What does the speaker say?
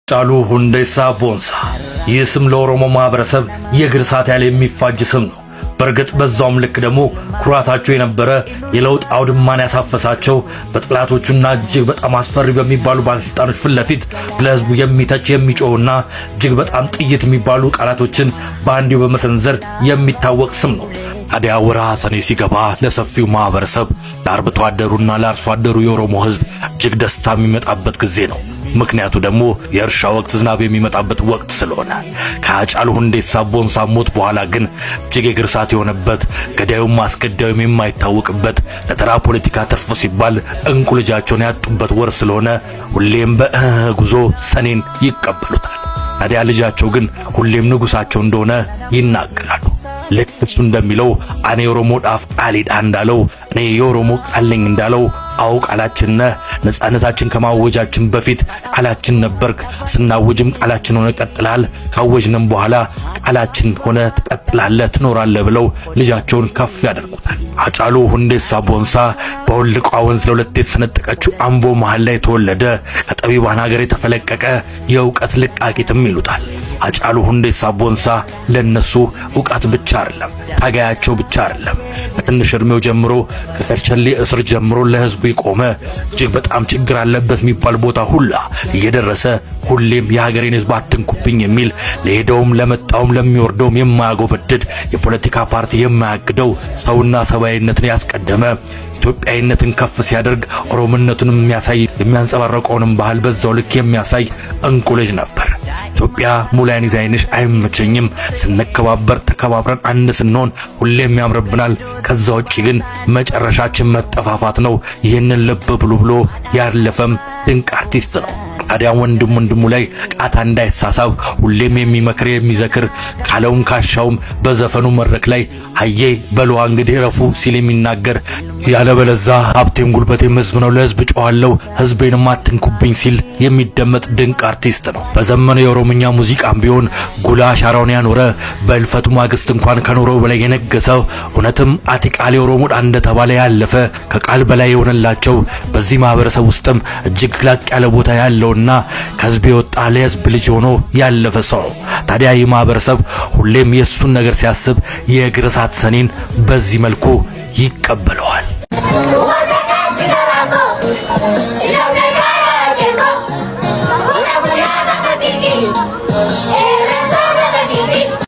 ጫሉ ሁንዴሳ ቦንሳ ይህ ስም ለኦሮሞ ማህበረሰብ የእግር እሳት ያለ የሚፋጅ ስም ነው። በርግጥ በዛውም ልክ ደግሞ ኩራታቸው የነበረ የለውጥ አውድማን ያሳፈሳቸው በጥላቶቹና እጅግ በጣም አስፈሪ በሚባሉ ባለስልጣኖች ፊት ለፊት ለህዝቡ የሚተች የሚጮህና እጅግ በጣም ጥይት የሚባሉ ቃላቶችን በአንዲው በመሰንዘር የሚታወቅ ስም ነው። ታዲያ ወርሃ ሰኔ ሲገባ ለሰፊው ማህበረሰብ ለአርብቶ አደሩና ለአርሶ አደሩ የኦሮሞ ህዝብ እጅግ ደስታ የሚመጣበት ጊዜ ነው። ምክንያቱ ደግሞ የእርሻ ወቅት ዝናብ የሚመጣበት ወቅት ስለሆነ ከሃጫሉ ሁንዴሳ ቦንሳ ሞት በኋላ ግን እጅግ የእግር እሳት የሆነበት ገዳዩም አስገዳዩም የማይታወቅበት ለተራ ፖለቲካ ተርፎ ሲባል እንቁ ልጃቸውን ያጡበት ወር ስለሆነ ሁሌም በጉዞ ሰኔን ይቀበሉታል። ታዲያ ልጃቸው ግን ሁሌም ንጉሳቸው እንደሆነ ይናገራሉ። ልክ እሱ እንደሚለው እኔ ኦሮሞ ዳፍ ቃሊዳ እንዳለው እኔ የኦሮሞ ቃልኝ እንዳለው አው ቃላችን ነፃነታችን ከማወጃችን በፊት ቃላችን ነበርክ፣ ስናወጅም ቃላችን ሆነ ቀጥላል፣ ካወጅንም በኋላ ቃላችን ሆነ ትቀጥላለህ ትኖራለህ ብለው ልጃቸውን ከፍ ያደርጉታል። ሃጫሉ ሁንዴሳ ቦንሳ በወልቋ ወንዝ ለሁለት የተሰነጠቀችው አምቦ መሃል ላይ ተወለደ። ከጠቢባን ሀገር የተፈለቀቀ የእውቀት ልቃቂትም ይሉታል። ሃጫሉ ሁንዴሳ ቦንሳ ለነሱ ዕውቀት ብቻ አይደለም፣ ታጋያቸው ብቻ አይደለም። ከትንሽ እድሜው ጀምሮ ከከርቸሌ እስር ጀምሮ ለህዝቡ የቆመ እጅግ በጣም ችግር አለበት የሚባል ቦታ ሁላ እየደረሰ ሁሌም የሀገሬን ህዝብ አትንኩብኝ የሚል ለሄደውም ለመጣውም ለሚወርደውም የማያጎበድድ የፖለቲካ ፓርቲ የማያግደው ሰውና ሰብአዊነትን ያስቀደመ ኢትዮጵያዊነትን ከፍ ሲያደርግ ኦሮሞነቱንም የሚያሳይ የሚያንጸባርቀውንም ባህል በዛው ልክ የሚያሳይ እንቁ ልጅ ነበር። ኢትዮጵያ ሙላን ይዛይንሽ አይመቸኝም፣ ስንከባበር ተከባብረን አንድ ስንሆን ሁሌም ያምርብናል፣ ከዛ ውጪ ግን መጨረሻችን መጠፋፋት ነው፣ ይህንን ልብ ብሎ ያለፈም ድንቅ አርቲስት ነው። ታዲያ ወንድሙ ላይ ቃታ እንዳይሳሳብ ሁሌም የሚመክር የሚዘክር ካለውም ካሻውም በዘፈኑ መድረክ ላይ አዬ በለዋ እንግዲህ ረፉ ሲል የሚናገር ያለበለዛ ሀብቴም ጉልበቴም ህዝብ ነው ለህዝብ ጮሃለው ህዝቤንም አትንኩብኝ ሲል የሚደመጥ ድንቅ አርቲስት ነው። በዘመነው የኦሮምኛ ሙዚቃም ቢሆን ጉላ አሻራውን ያኖረ በእልፈቱ ማግስት እንኳን ከኖረው በላይ የነገሰው እውነትም አቲቃሌ ኦሮሞ እንደተባለ ያለፈ ከቃል በላይ የሆነላቸው በዚህ ማህበረሰብ ውስጥም እጅግ ላቅ ያለ ቦታ ያለውና ከህዝብ የወጣ ለህዝብ ልጅ ሆኖ ያለፈ ሰው ነው። ታዲያ ይህ ማህበረሰብ ሁሌም የሱን ነገር ሲያስብ የእግር እሳት ሰኔን በዚህ መልኩ ይቀበለዋል።